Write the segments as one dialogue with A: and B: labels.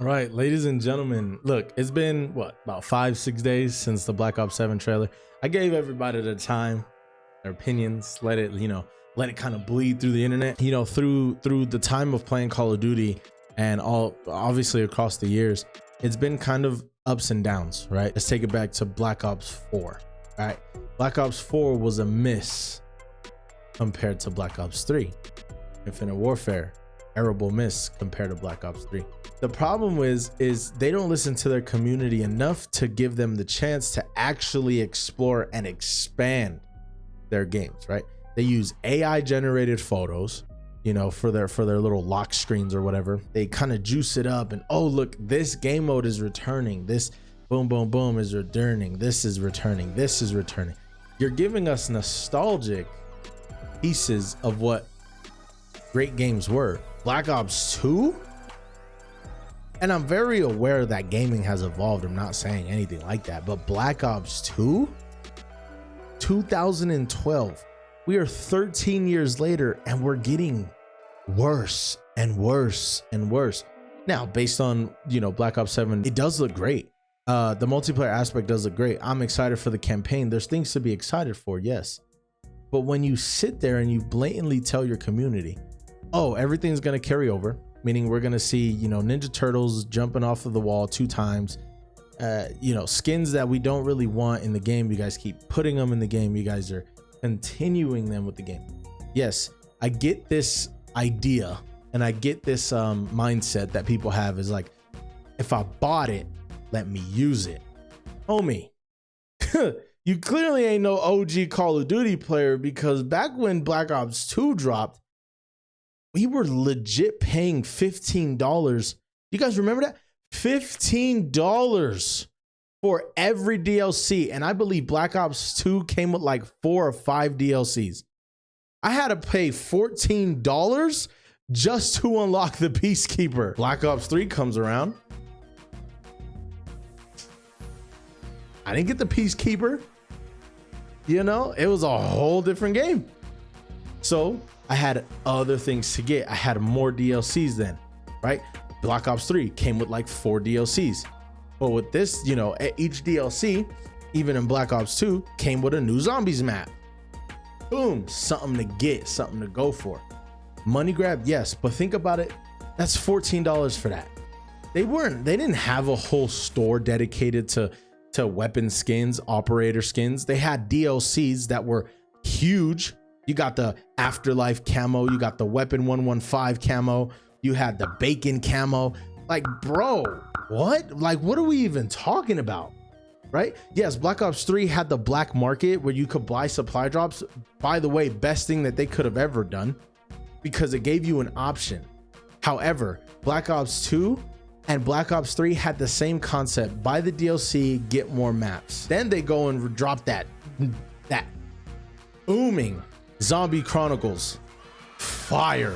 A: All right, ladies and gentlemen, look, it's been what, about 5-6 days since the Black Ops 7 trailer. I gave everybody the time, their opinions, let it kind of bleed through the internet, through the time of playing Call of Duty and all, obviously across the years. It's been kind of ups and downs, right? Let's take it back to Black Ops 4, right? Black Ops 4 was a miss compared to Black Ops 3. Infinite Warfare, terrible miss compared to Black Ops 3. The problem is they don't listen to their community enough to give them the chance to actually explore and expand their games, right? They use AI generated photos, for their little lock screens or whatever. They kind of juice it up and, oh, look, this game mode is returning. This boom, boom, boom is returning. This is returning. This is returning. You're giving us nostalgic pieces of what great games were. Black Ops 2? And I'm very aware that gaming has evolved. I'm not saying anything like that, but Black Ops 2? 2012. We are 13 years later and we're getting worse and worse and worse. Now, based on, Black Ops 7, it does look great. The multiplayer aspect does look great. I'm excited for the campaign. There's things to be excited for, yes. But when you sit there and you blatantly tell your community, oh, everything's going to carry over, meaning we're going to see, Ninja Turtles jumping off of the wall 2 times, skins that we don't really want in the game. You guys keep putting them in the game. You guys are continuing them with the game. Yes, I get this idea and I get this mindset that people have is like, if I bought it, let me use it. Homie, you clearly ain't no OG Call of Duty player, because back when Black Ops 2 dropped, we were legit paying $15. You guys remember that? $15 for every DLC. And I believe Black Ops 2 came with like 4 or 5 DLCs. I had to pay $14 just to unlock the Peacekeeper. Black Ops 3 comes around. I didn't get the Peacekeeper. It was a whole different game. So I had other things to get. I had more DLCs then, right? Black Ops 3 came with like 4 DLCs. But with this, each DLC, even in Black Ops 2, came with a new zombies map. Boom, something to get, something to go for. Money grab, yes, but think about it. That's $14 for that. They didn't have a whole store dedicated to weapon skins, operator skins. They had DLCs that were huge. You got the Afterlife camo, you got the Weapon 115 camo, you had the Bacon camo. Like, bro, what? Like, what are we even talking about? Right? Yes, Black Ops 3 had the black market where you could buy supply drops. By the way, best thing that they could have ever done, because it gave you an option. However, Black Ops 2 and Black Ops 3 had the same concept. Buy the DLC, get more maps. Then they go and drop that booming Zombie Chronicles. Fire.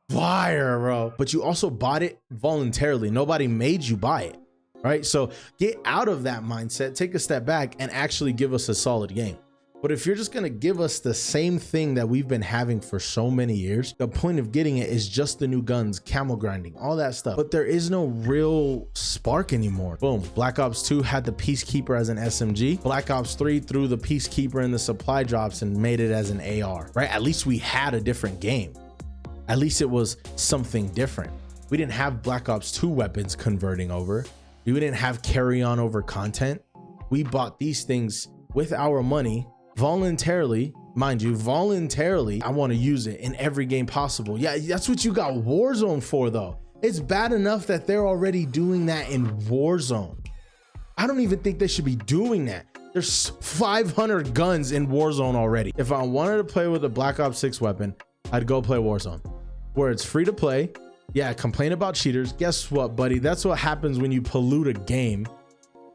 A: Fire, bro. But you also bought it voluntarily. Nobody made you buy it, right? So get out of that mindset, take a step back, and actually give us a solid game. But if you're just going to give us the same thing that we've been having for so many years, the point of getting it is just the new guns, camo grinding, all that stuff. But there is no real spark anymore. Boom. Black Ops 2 had the Peacekeeper as an SMG. Black Ops 3 threw the Peacekeeper in the supply drops and made it as an AR, right? At least we had a different game. At least it was something different. We didn't have Black Ops 2 weapons converting over. We didn't have carry on over content. We bought these things with our money voluntarily, mind you, voluntarily. I want to use it in every game possible. Yeah, that's what you got Warzone for, though. It's bad enough that they're already doing that in Warzone. I don't even think they should be doing that. There's 500 guns in Warzone already. If I wanted to play with a Black Ops 6 weapon, I'd go play Warzone, where it's free to play. Yeah, complain about cheaters. Guess what, buddy? That's what happens when you pollute a game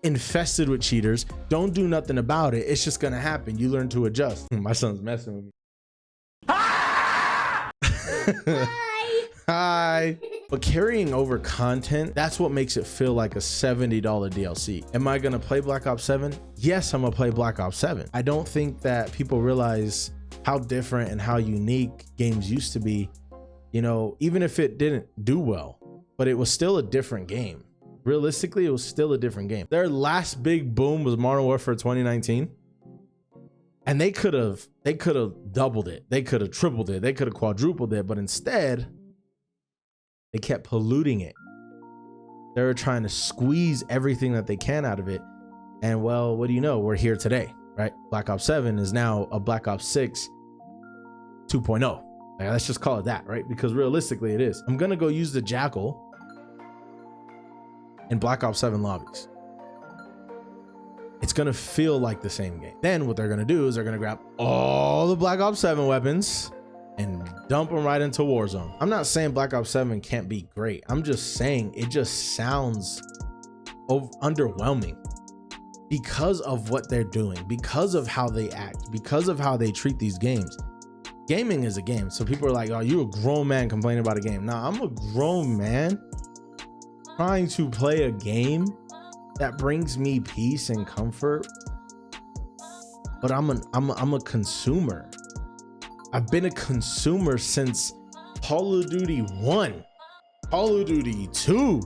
A: infested with cheaters. Don't do nothing about it. It's just gonna happen. You learn to adjust. My son's messing with me. Hi. Hi. But carrying over content, that's what makes it feel like a $70 DLC. Am I gonna play Black Ops 7? Yes, I'm gonna play Black Ops 7. I don't think that people realize how different and how unique games used to be. Even if it didn't do well, but it was still a different game. Realistically, it was still a different game. Their last big boom was Modern Warfare 2019. And they could have doubled it. They could have tripled it. They could have quadrupled it. But instead, they kept polluting it. They were trying to squeeze everything that they can out of it. And well, what do you know? We're here today, right? Black Ops 7 is now a Black Ops 6 2.0. Like, let's just call it that, right? Because realistically, it is. I'm going to go use the Jackal in Black Ops 7 lobbies. It's going to feel like the same game. Then what they're going to do is they're going to grab all the Black Ops 7 weapons and dump them right into Warzone. I'm not saying Black Ops 7 can't be great. I'm just saying it just sounds underwhelming because of what they're doing, because of how they act, because of how they treat these games. Gaming is a game. So people are like, oh, you're a grown man complaining about a game. Nah, I'm a grown man trying to play a game that brings me peace and comfort, but I'm a consumer. I've been a consumer since Call of Duty 1, Call of Duty 2,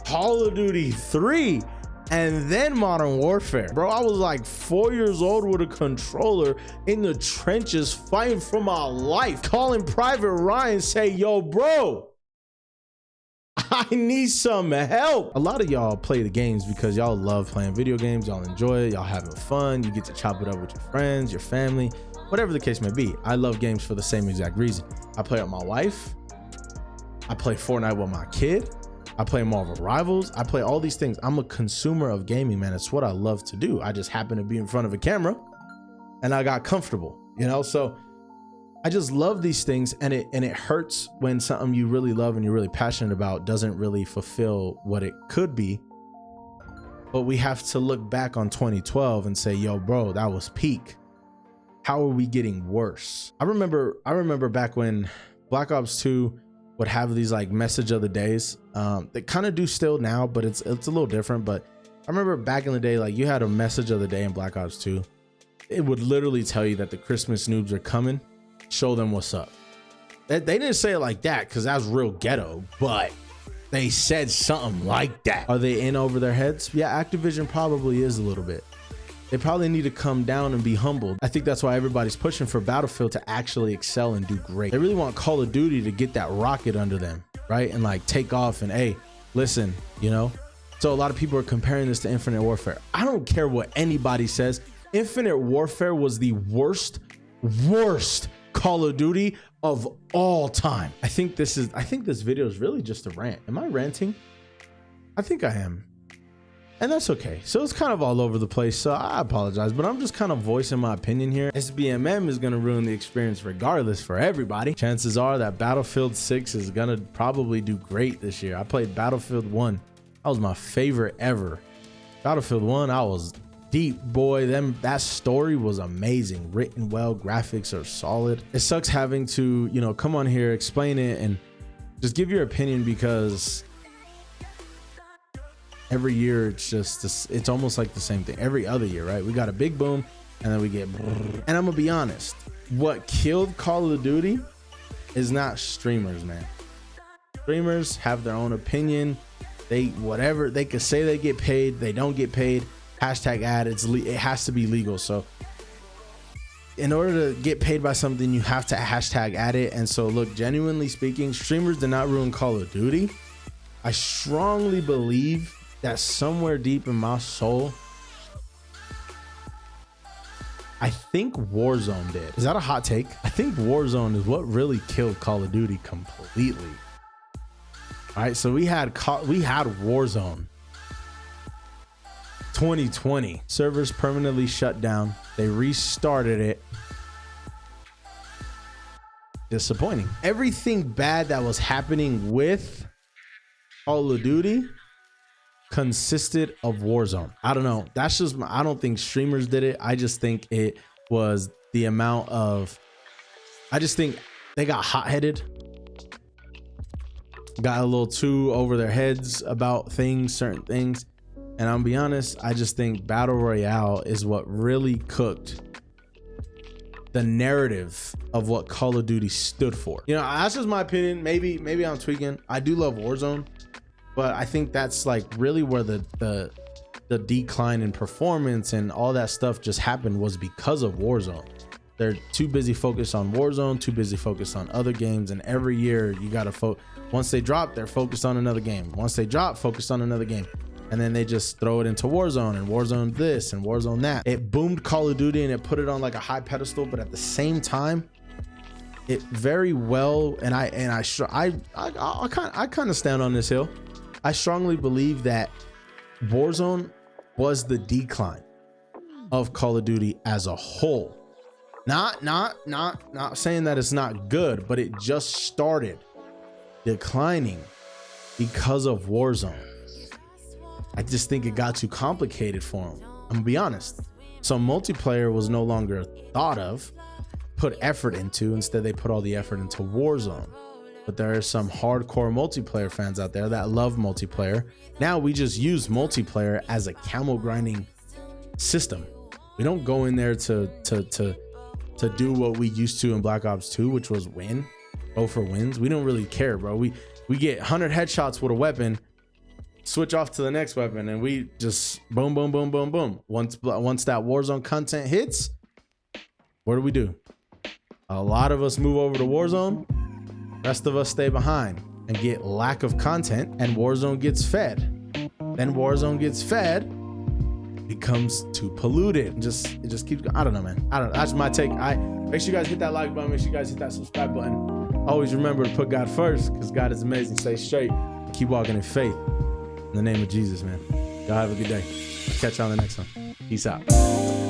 A: Call of Duty 3, and then Modern Warfare. Bro, I was like 4 years old with a controller in the trenches fighting for my life, calling Private Ryan, say, yo, bro, I need some help. A lot of y'all play the games because y'all love playing video games. Y'all enjoy it. Y'all having fun. You get to chop it up with your friends, your family, whatever the case may be. I love games for the same exact reason. I play with my wife. I play Fortnite with my kid. I play Marvel Rivals. I play all these things. I'm a consumer of gaming, man. It's what I love to do. I just happen to be in front of a camera and I got comfortable, you know? So I just love these things, and it hurts when something you really love and you're really passionate about doesn't really fulfill what it could be. But we have to look back on 2012 and say, yo, bro, that was peak. How are we getting worse? I remember back when Black Ops 2 would have these like message of the days. They kind of do still now, but it's a little different. But I remember back in the day, like you had a message of the day in Black Ops 2. It would literally tell you that the Christmas noobs are coming. Show them what's up. They didn't say it like that because that's real ghetto, but they said something like that. Are they in over their heads? Yeah, Activision probably is a little bit. They probably need to come down and be humbled. I think that's why everybody's pushing for Battlefield to actually excel and do great. They really want Call of Duty to get that rocket under them, right? And like take off and, hey, listen, you know? So a lot of people are comparing this to Infinite Warfare. I don't care what anybody says. Infinite Warfare was the worst Call of Duty of all time. I think this video is really just a rant. Am I ranting? I think I am. And that's okay. So it's kind of all over the place. So I apologize, but I'm just kind of voicing my opinion here. SBMM is going to ruin the experience regardless for everybody. Chances are that Battlefield 6 is going to probably do great this year. I played Battlefield 1. That was my favorite ever. Battlefield 1, I was deep, boy. That story was amazing, written well, graphics are solid. It sucks having to, you know, come on here, explain it, and just give your opinion, because every year it's just this, it's almost like the same thing every other year, right? We got a big boom and then we get, and I'm gonna be honest, what killed Call of Duty is not streamers, man. Streamers have their own opinion. They whatever they could say, they get paid, they don't get paid. Hashtag ad, it has to be legal. So in order to get paid by something, you have to hashtag ad it. And so look, genuinely speaking, streamers did not ruin Call of Duty. I strongly believe that somewhere deep in my soul, I think Warzone did. Is that a hot take? I think Warzone is what really killed Call of Duty completely. All right, so we had Warzone 2020. Servers permanently shut down. They restarted it. Disappointing. Everything bad that was happening with Call of Duty consisted of Warzone. I don't know. That's just I don't think streamers did it. I just think it was the amount of, I just think they got hot-headed, got a little too over their heads about things, certain things. And I'll be honest, I just think Battle Royale is what really cooked the narrative of what Call of Duty stood for. You know, that's just my opinion. Maybe I'm tweaking. I do love Warzone. But I think that's like really where the decline in performance and all that stuff just happened, was because of Warzone. They're too busy focused on Warzone, too busy focused on other games. And every year you got to once they drop, they're focused on another game. Once they drop, focused on another game. And then they just throw it into Warzone and Warzone this and Warzone that. It boomed Call of Duty and it put it on like a high pedestal, but at the same time, it very well, and I kind of stand on this hill. I strongly believe that Warzone was the decline of Call of Duty as a whole. Not saying that it's not good, but it just started declining because of Warzone. I just think it got too complicated for them. I'm gonna be honest. So multiplayer was no longer thought of, put effort into. Instead, they put all the effort into Warzone. But there are some hardcore multiplayer fans out there that love multiplayer. Now we just use multiplayer as a camo grinding system. We don't go in there to do what we used to in Black Ops 2, which was go for wins. We don't really care, bro. We get 100 headshots with a weapon, switch off to the next weapon, and we just boom, boom, boom, boom, boom. Once that Warzone content hits, what do? A lot of us move over to Warzone. Rest of us stay behind and get lack of content, and Warzone gets fed. Then Warzone gets fed, becomes too polluted. It just keeps going. I don't know, man. I don't know. That's my take. Make sure you guys hit that like button. Make sure you guys hit that subscribe button. Always remember to put God first, because God is amazing. Stay straight. Keep walking in faith. In the name of Jesus, man. Y'all have a good day. Catch you on the next one. Peace out.